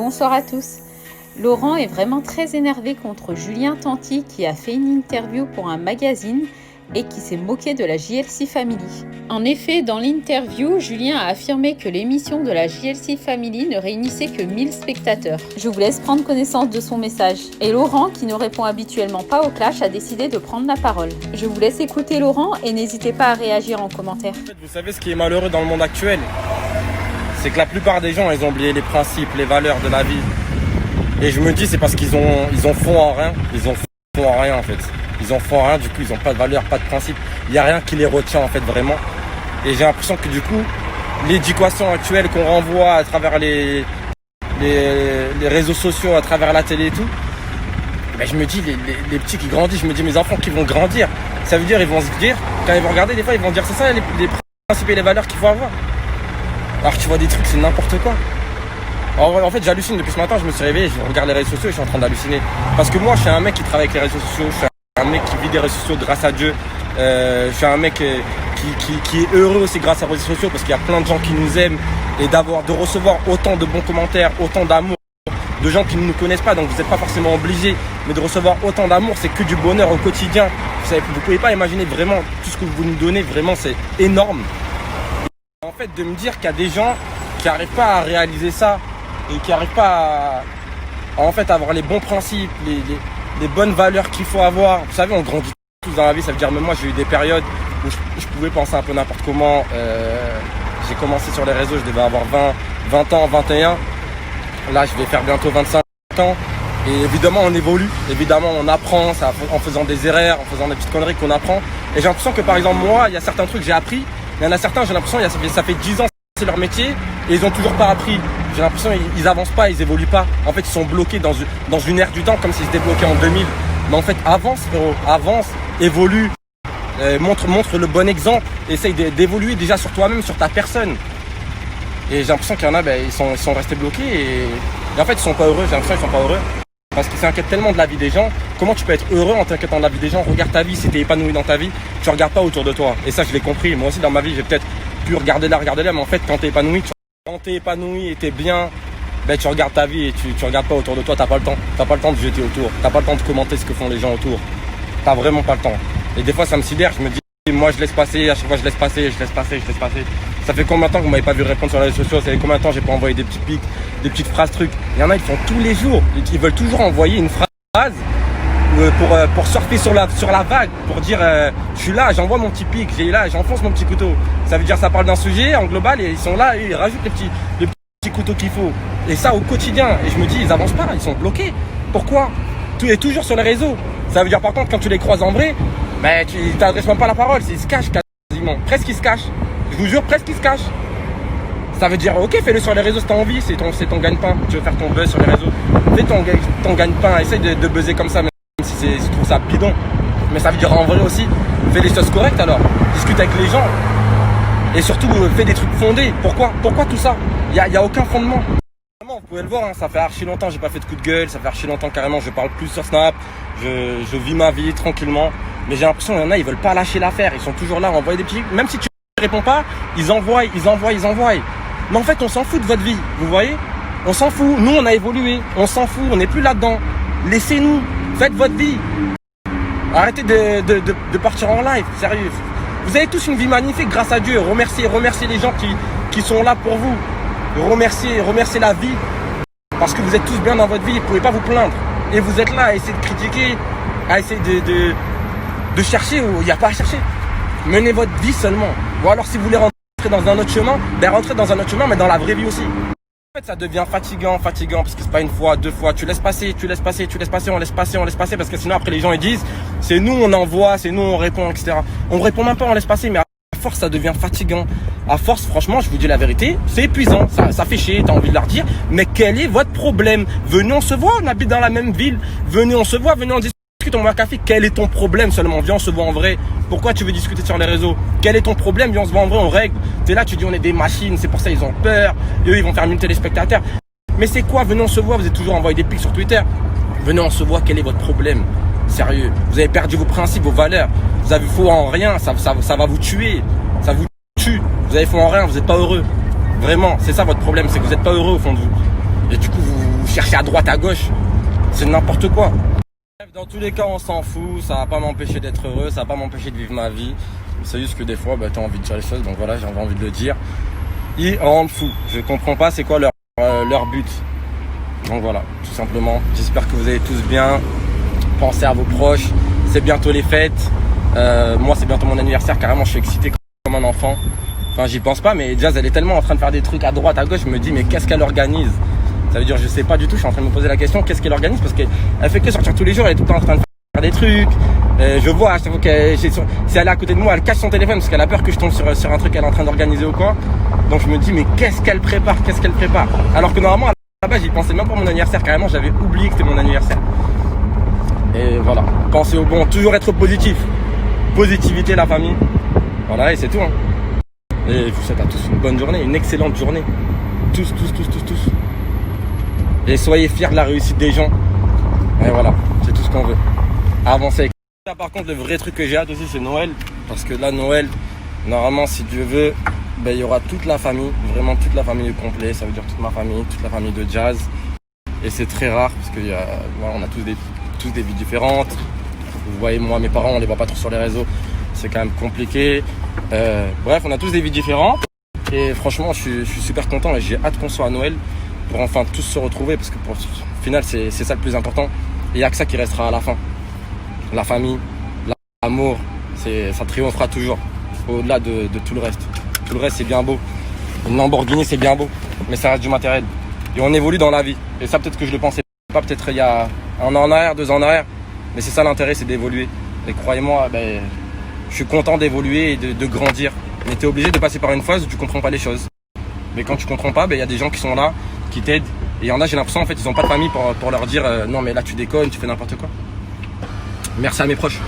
Bonsoir à tous. Laurent est vraiment très énervé contre Julien Tanti qui a fait une interview pour un magazine et qui s'est moqué de la JLC Family. En effet, dans l'interview, Julien a affirmé que l'émission de la JLC Family ne réunissait que 1000 spectateurs. Je vous laisse prendre connaissance de son message. Et Laurent, qui ne répond habituellement pas au clash, a décidé de prendre la parole. Je vous laisse écouter Laurent et n'hésitez pas à réagir en commentaire. Vous savez ce qui est malheureux dans le monde actuel, c'est que la plupart des gens, ils ont oublié les principes, les valeurs de la vie. Et je me dis, c'est parce qu'ils ont fond en rien. Ils ont fond en rien en fait. Ils en font rien, du coup ils n'ont pas de valeur, pas de principe. Il n'y a rien qui les retient en fait vraiment. Et j'ai l'impression que du coup, l'éducation actuelle qu'on renvoie à travers les réseaux sociaux, à travers la télé et tout, ben je me dis, les petits qui grandissent, je me dis mes enfants qui vont grandir. Ça veut dire, ils vont se dire, quand ils vont regarder, des fois ils vont dire c'est ça les principes et les valeurs qu'il faut avoir. Alors que tu vois des trucs, c'est n'importe quoi. En fait j'hallucine depuis ce matin, je me suis réveillé, je regarde les réseaux sociaux et je suis en train d'halluciner. Parce que moi je suis un mec qui travaille avec les réseaux sociaux, je suis un mec qui vit des réseaux sociaux grâce à Dieu. Je suis un mec qui est heureux aussi grâce aux réseaux sociaux parce qu'il y a plein de gens qui nous aiment et de recevoir autant de bons commentaires, autant d'amour de gens qui ne nous connaissent pas, donc vous n'êtes pas forcément obligés, mais de recevoir autant d'amour, c'est que du bonheur au quotidien. Vous ne pouvez pas imaginer vraiment tout ce que vous nous donnez, vraiment c'est énorme. En fait, de me dire qu'il y a des gens qui n'arrivent pas à réaliser ça et qui n'arrivent pas à en fait avoir les bons principes, les bonnes valeurs qu'il faut avoir. Vous savez, on grandit tous dans la vie, ça veut dire même moi j'ai eu des périodes où je pouvais penser un peu n'importe comment. J'ai commencé sur les réseaux, je devais avoir 20 ans, 21. Là je vais faire bientôt 25 ans. Et évidemment on évolue, évidemment on apprend ça, en faisant des erreurs, en faisant des petites conneries qu'on apprend. Et j'ai l'impression que par exemple moi, il y a certains trucs que j'ai appris, il y en a certains j'ai l'impression ça fait 10 ans c'est leur métier et ils n'ont toujours pas appris. J'ai l'impression qu'ils avancent pas, ils évoluent pas. En fait ils sont bloqués dans une ère du temps comme s'ils se débloquaient en 2000. Mais en fait avance frérot, avance, évolue, montre le bon exemple, essaye d'évoluer déjà sur toi-même, sur ta personne. Et j'ai l'impression qu'il y en a, ils sont restés bloqués et en fait ils sont pas heureux, j'ai l'impression qu'ils sont pas heureux. Parce qu'ils s'inquiètent tellement de la vie des gens. Comment tu peux être heureux en t'inquiétant de la vie des gens? Regarde ta vie, si t'es épanoui dans ta vie, tu regardes pas autour de toi. Et ça je l'ai compris, moi aussi dans ma vie j'ai peut-être pu regarder là, mais en fait quand t'es épanoui et t'es bien, tu regardes ta vie et tu regardes pas autour de toi, t'as pas le temps de jeter autour, t'as pas le temps de commenter ce que font les gens autour. T'as vraiment pas le temps. Et des fois ça me sidère, je me dis moi je laisse passer, à chaque fois je laisse passer. Ça fait combien de temps que vous m'avez pas vu répondre sur les réseaux sociaux? Ça fait combien de temps j'ai pas envoyé des petits pics, des petites phrases trucs? Il y en a ils font tous les jours, ils veulent toujours envoyer une phrase pour surfer sur la vague, pour dire je suis là, j'envoie mon petit pic, j'enfonce mon petit couteau. Ça veut dire ça parle d'un sujet en global et ils sont là et ils rajoutent les petits couteaux qu'il faut. Et ça au quotidien. Et je me dis ils avancent pas, ils sont bloqués. Pourquoi? Tout est toujours sur les réseaux. Ça veut dire par contre quand tu les croises en vrai, tu t'adresses même pas la parole, ils se cachent quasiment. Presque ils se cachent. Je vous jure, presque ils se cachent. Ça veut dire ok, fais-le sur les réseaux si t'as envie, c'est ton gagne-pain. Tu veux faire ton buzz sur les réseaux, fais ton gagne-pain, essaye de buzzer comme ça, même si je trouve ça bidon. Mais ça veut dire en vrai aussi, fais les choses correctes alors. Discute avec les gens. Et surtout fais des trucs fondés. Pourquoi tout ça? Il y a aucun fondement. Vous pouvez le voir, ça fait archi longtemps j'ai pas fait de coup de gueule, ça fait archi longtemps carrément je parle plus sur Snap, je vis ma vie tranquillement, mais j'ai l'impression qu'il y en a ils veulent pas lâcher l'affaire, ils sont toujours là à envoyer des petits, même si tu ne réponds pas, ils envoient. Mais en fait on s'en fout de votre vie, vous voyez, on s'en fout, nous on a évolué, on s'en fout, on n'est plus là-dedans, laissez-nous, faites votre vie, arrêtez de partir en live, sérieux, vous avez tous une vie magnifique grâce à Dieu, remerciez les gens qui sont là pour vous. Remerciez la vie parce que vous êtes tous bien dans votre vie, vous ne pouvez pas vous plaindre et vous êtes là à essayer de critiquer, à essayer de chercher où il n'y a pas à chercher. Menez votre vie seulement, ou alors si vous voulez rentrer dans un autre chemin, rentrez dans un autre chemin mais dans la vraie vie aussi. En fait ça devient fatigant parce que c'est pas une fois, deux fois, tu laisses passer, on laisse passer parce que sinon après les gens ils disent c'est nous on envoie, c'est nous on répond, etc. On répond même pas, on laisse passer, mais à force ça devient fatigant. À force, franchement, je vous dis la vérité, c'est épuisant, ça fait chier, t'as envie de leur dire, mais quel est votre problème? Venez, on se voit, on habite dans la même ville, venez, on se voit, venez, on discute, on boit un café, quel est ton problème seulement? Viens, on se voit en vrai. Pourquoi tu veux discuter sur les réseaux? Quel est ton problème? Viens, on se voit en vrai, on règle. T'es là, tu dis on est des machines, c'est pour ça ils ont peur, et eux ils vont faire 1000 téléspectateurs. Mais c'est quoi? Venez, on se voit, vous êtes toujours envoyé des pics sur Twitter. Venez, on se voit, quel est votre problème? Sérieux, vous avez perdu vos principes, vos valeurs, vous avez foi en rien, ça va vous tuer, ça vous tue, vous avez foi en rien, vous n'êtes pas heureux. Vraiment, c'est ça votre problème, c'est que vous n'êtes pas heureux au fond de vous. Et du coup, vous cherchez à droite, à gauche. C'est n'importe quoi. Dans tous les cas, on s'en fout. Ça va pas m'empêcher d'être heureux. Ça va pas m'empêcher de vivre ma vie. C'est juste que des fois, t'as envie de dire les choses. Donc voilà, j'avais envie de le dire. Ils rendent fous. Je comprends pas c'est quoi leur but. Donc voilà, tout simplement. J'espère que vous allez tous bien. Pensez à vos proches. C'est bientôt les fêtes. Moi, c'est bientôt mon anniversaire. Carrément, je suis excité comme un enfant. Enfin, j'y pense pas, mais Jazz, elle est tellement en train de faire des trucs à droite, à gauche. Je me dis, mais qu'est-ce qu'elle organise? Ça veut dire, je sais pas du tout. Je suis en train de me poser la question, qu'est-ce qu'elle organise? Parce qu'elle fait que sortir tous les jours. Elle est tout le temps en train de faire des trucs. Je vois, si elle est à côté de moi, elle cache son téléphone parce qu'elle a peur que je tombe sur un truc qu'elle est en train d'organiser ou quoi. Donc je me dis, mais qu'est-ce qu'elle prépare? Alors que normalement, à la base, j'y pensais même pas à mon anniversaire. Carrément, j'avais oublié que c'était mon anniversaire. Et voilà, pensez au bon, toujours être positif. Positivité, la famille. Voilà, et c'est tout. Hein. Et je vous souhaite à tous une bonne journée, une excellente journée. Tous. Et soyez fiers de la réussite des gens. Et voilà, c'est tout ce qu'on veut. Avancer. Là, par contre, le vrai truc que j'ai hâte aussi, c'est Noël. Parce que là, Noël, normalement, si Dieu veut, il y aura toute la famille, vraiment toute la famille au complet. Ça veut dire toute ma famille, toute la famille de Jazz. Et c'est très rare parce que voilà, on a tous des vies différentes. Vous voyez, moi, mes parents, on les voit pas trop sur les réseaux. C'est quand même compliqué. Bref, on a tous des vies différentes. Et franchement, je suis super content et j'ai hâte qu'on soit à Noël pour enfin tous se retrouver. Parce que au final, c'est ça le plus important. Et il n'y a que ça qui restera à la fin. La famille, l'amour, ça triomphera toujours. Au-delà de tout le reste. Tout le reste, c'est bien beau. Une Lamborghini, c'est bien beau. Mais ça reste du matériel. Et on évolue dans la vie. Et ça, peut-être que je le pensais pas, peut-être il y a 1 an en arrière, 2 ans en arrière. Mais c'est ça l'intérêt, c'est d'évoluer. Et croyez-moi, je suis content d'évoluer et de grandir. Mais tu es obligé de passer par une phase où tu comprends pas les choses. Mais quand tu comprends pas, il y a des gens qui sont là, qui t'aident. Et il y en a, j'ai l'impression, en fait, ils n'ont pas de famille pour leur dire non, mais là, tu déconnes, tu fais n'importe quoi. Merci à mes proches.